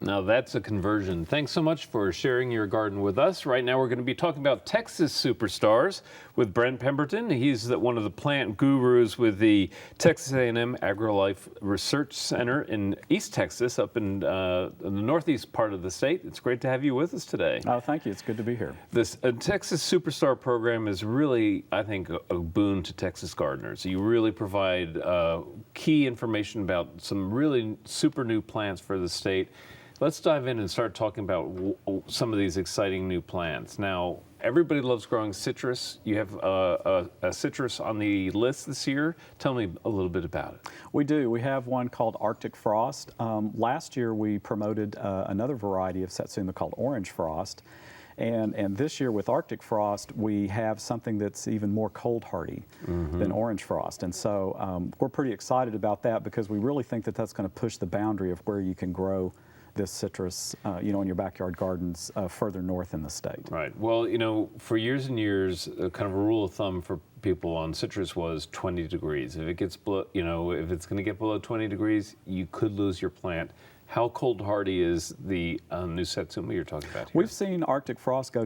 Now that's a conversion. Thanks so much for sharing your garden with us. Right now we're going to be talking about Texas superstars with Brent Pemberton. He's one of the plant gurus with the Texas A&M AgriLife Research Center in East Texas, up in the northeast part of the state. It's great to have you with us today. Oh, thank you. It's good to be here. This Texas Superstar program is really, I think, a boon to Texas gardeners. You really provide key information about some really super new plants for the state. Let's dive in and start talking about some of these exciting new plants. Now, everybody loves growing citrus. You have a citrus on the list this year. Tell me a little bit about it. We do. We have one called Arctic Frost. Last year we promoted another variety of Satsuma called Orange Frost. And this year with Arctic Frost, we have something that's even more cold hardy than Orange Frost. And so we're pretty excited about that because we really think that that's going to push the boundary of where you can grow this citrus, in your backyard gardens further north in the state. Right. Well, for years and years, kind of a rule of thumb for people on citrus was 20 degrees. If it gets below, if it's going to get below 20 degrees, you could lose your plant. How cold hardy is the new Satsuma you're talking about here? We've seen Arctic Frost go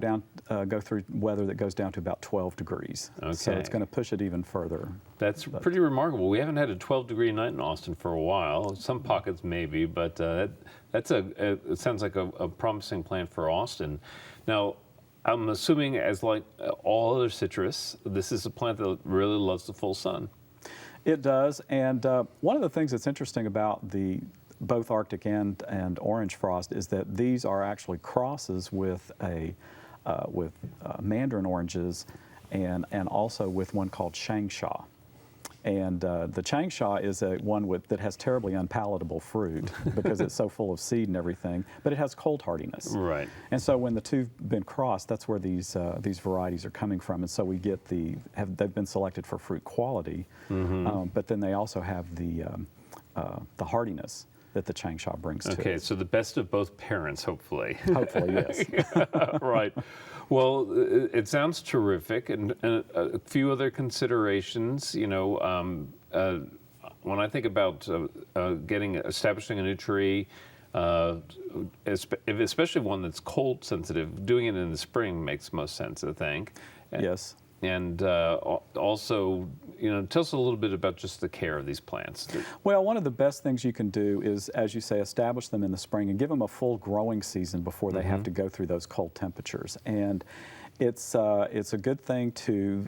through weather that goes down to about 12 degrees. Okay. So it's going to push it even further. That's pretty remarkable. We haven't had a 12-degree night in Austin for a while. Some pockets maybe, but it sounds like a promising plant for Austin. Now, I'm assuming, as like all other citrus, this is a plant that really loves the full sun. It does, and one of the things that's interesting about both Arctic and Orange Frost is that these are actually crosses with mandarin oranges and also with one called Changsha. And the Changsha is one that has terribly unpalatable fruit because it's so full of seed and everything, but it has cold hardiness. Right. And so when the two have been crossed, that's where these varieties are coming from. And so we get they've been selected for fruit quality, but then they also have the hardiness that the Changsha brings to it. Okay, so the best of both parents, hopefully. Hopefully, yes. Right. Well, it sounds terrific, and a few other considerations. When I think about establishing a new tree, especially one that's cold sensitive, doing it in the spring makes most sense, I think. Yes. And also, tell us a little bit about just the care of these plants. Well, one of the best things you can do is, as you say, establish them in the spring and give them a full growing season before they have to go through those cold temperatures. And it's a good thing to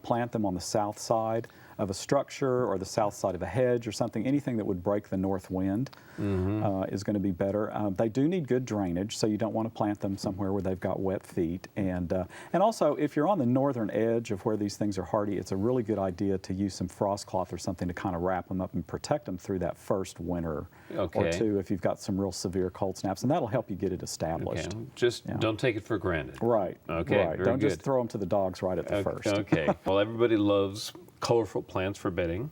plant them on the south side of a structure or the south side of a hedge or something. Anything that would break the north wind is going to be better. They do need good drainage, so you don't want to plant them somewhere where they've got wet feet. And also, if you're on the northern edge of where these things are hardy, it's a really good idea to use some frost cloth or something to kind of wrap them up and protect them through that first winter or two if you've got some real severe cold snaps, and that'll help you get it established. Okay. Just don't take it for granted. Right. Okay. Right. Don't just throw them to the dogs right at the first. Okay. Well, everybody loves colorful plants for bedding.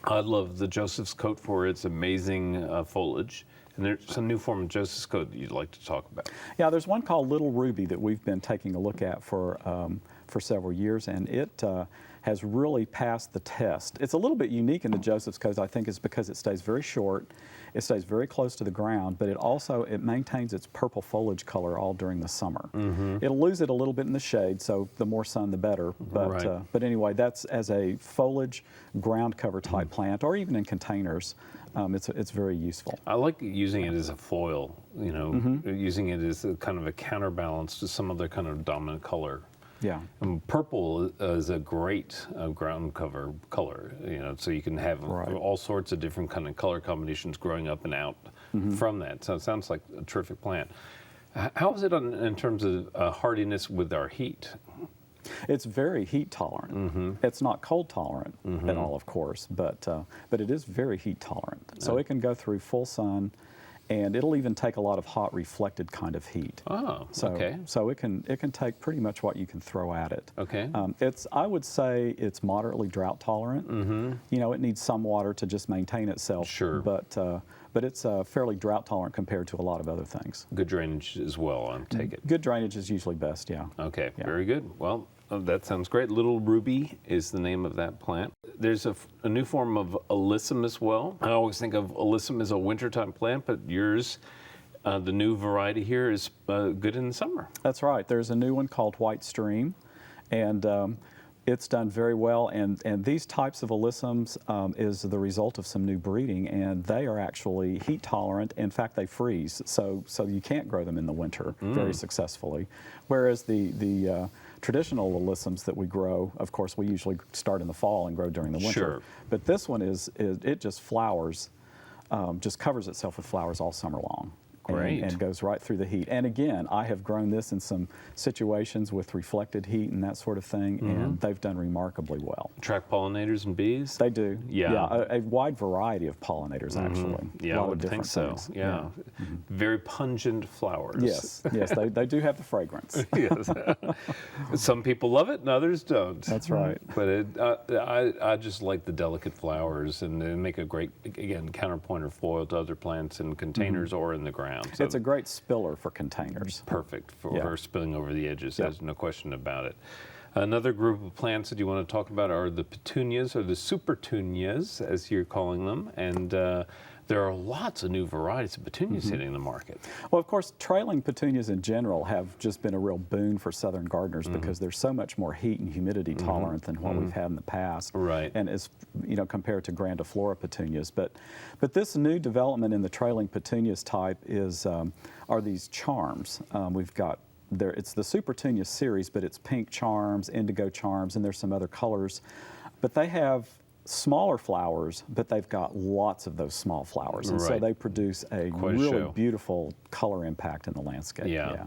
I love the Joseph's Coat for its amazing foliage. And there's some new form of Joseph's Coat that you'd like to talk about. Yeah, there's one called Little Ruby that we've been taking a look at for several years, and it has really passed the test. It's a little bit unique in the Joseph's Coat, I think, is because it stays very short, it stays very close to the ground, but it maintains its purple foliage color all during the summer. It'll lose it a little bit in the shade, so the more sun the better. But anyway, that's as a foliage ground cover type plant, or even in containers. It's very useful. I like using it as a foil, using it as a kind of a counterbalance to some other kind of dominant color. Yeah. And purple is a great ground cover color, so you can have all sorts of different kind of color combinations growing up and out from that. So it sounds like a terrific plant. How is it in terms of hardiness with our heat? It's very heat tolerant. It's not cold tolerant at all, of course, but it is very heat tolerant. So it can go through full sun, and it'll even take a lot of hot reflected kind of heat. Oh, okay. So it can take pretty much what you can throw at it. Okay. I would say it's moderately drought tolerant. It needs some water to just maintain itself. Sure. But it's fairly drought tolerant compared to a lot of other things. Good drainage as well, I take it. Good drainage is usually best, yeah. Okay, very good. Well, that sounds great. Little Ruby is the name of that plant. There's a new form of alyssum as well. I always think of alyssum as a wintertime plant, but yours the new variety here is good in the summer. That's right. There's a new one called White Stream, and it's done very well. And these types of alyssums is the result of some new breeding, and they are actually heat tolerant. In fact, they freeze, so you can't grow them in the winter very successfully. Whereas the traditional alyssums that we grow, of course, we usually start in the fall and grow during the winter. Sure. But this one it just flowers, just covers itself with flowers all summer long. Great. And goes right through the heat. And again, I have grown this in some situations with reflected heat and that sort of thing, and they've done remarkably well. Attract pollinators and bees? They do. Yeah. A wide variety of pollinators, actually. Yeah, A I lot of would think different so. things. Yeah. Very pungent flowers. Yes, yes, they do have the fragrance. Yes. Some people love it and others don't. That's right. But I just like the delicate flowers, and they make a great, again, counterpoint or foil to other plants in containers or in the ground. So It's a great spiller for containers. perfect for Yeah. spilling over the edges. Yep. There's no question about it. Another group of plants that you want to talk about are the petunias, or the supertunias, as you're calling them. And there are lots of new varieties of petunias hitting the market. Well, of course, trailing petunias in general have just been a real boon for southern gardeners because they're so much more heat and humidity tolerant than what we've had in the past. Right. And as compared to grandiflora petunias, but this new development in the trailing petunias type is are these charms. We've got there. It's the Supertunia series, but it's pink charms, indigo charms, and there's some other colors, but they have smaller flowers, but they've got lots of those small flowers, and so Right. they produce a Quite a really show. beautiful color impact in the landscape. Yeah.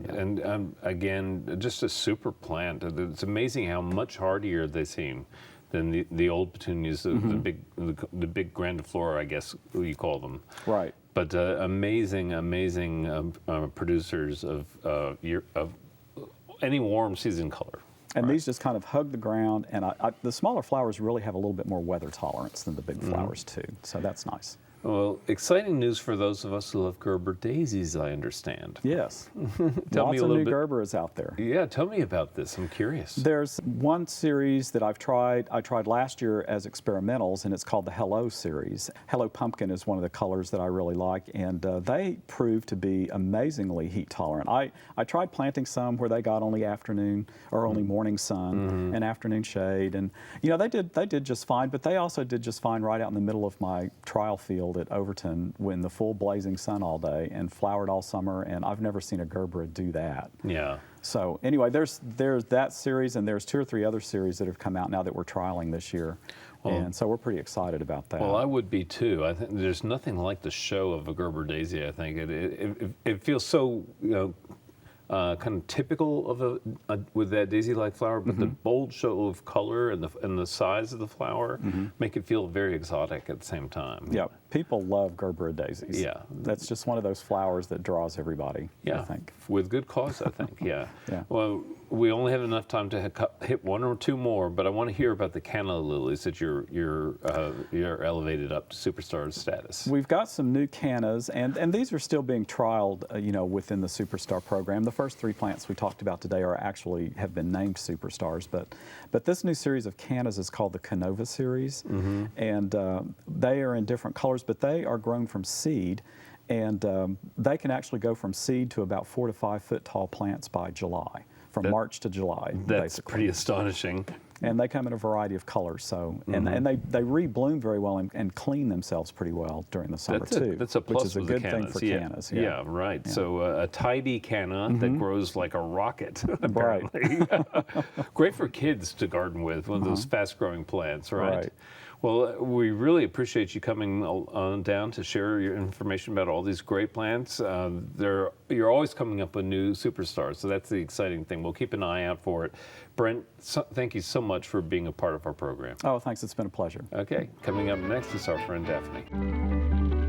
And again, just a super plant. It's amazing how much hardier they seem than the old petunias, the big grandiflora, I guess you call them. Right. But amazing producers of any warm season color. And these just kind of hug the ground, and the smaller flowers really have a little bit more weather tolerance than the big flowers too, so that's nice. Well, exciting news for those of us who love Gerber daisies, I understand. Yes. Tell Lots me a of little new bit. Gerber is out there. Yeah, tell me about this. I'm curious. There's one series that I've tried. I tried last year as experimentals, and it's called the Hello series. Hello Pumpkin is one of the colors that I really like, and they proved to be amazingly heat tolerant. I tried planting some where they got only afternoon or only morning sun and afternoon shade, and they did just fine. But they also did just fine right out in the middle of my trial field at Overton when the full blazing sun all day and flowered all summer. And I've never seen a Gerbera do that. Yeah. So anyway, there's that series, and there's 2 or 3 other series that have come out now that we're trialing this year, and so we're pretty excited about that. Well, I would be too. I think there's nothing like the show of a Gerber daisy. I think it feels so kind of typical of with that daisy-like flower, but the bold show of color and the size of the flower make it feel very exotic at the same time. Yeah, people love Gerbera daisies. Yeah. That's just one of those flowers that draws everybody, Yeah, I think. with good cause, I think. Yeah. Yeah. Well, we only have enough time to hit 1 or 2 more, but I want to hear about the canna lilies that you're elevated up to superstar status. We've got some new cannas, and these are still being trialed, within the Superstar program. The first 3 plants we talked about today have been named superstars, but this new series of cannas is called the Canova series, and they are in different colors, but they are grown from seed, and they can actually go from seed to about 4 to 5 foot tall plants by July. From March to July, That's basically. pretty astonishing. And they come in a variety of colors, so and they rebloom very well and clean themselves pretty well during the summer too. That's a plus which is a with good the thing cannas. for cannas. Yeah, right. Yeah. So a tidy canna that grows like a rocket, apparently. Great for kids to garden with, one of those fast-growing plants, right? Right. Well, we really appreciate you coming on down to share your information about all these great plants. You're always coming up with new superstars, so that's the exciting thing. We'll keep an eye out for it. Brent, thank you so much for being a part of our program. Oh, thanks. It's been a pleasure. Okay, coming up next is our friend Daphne.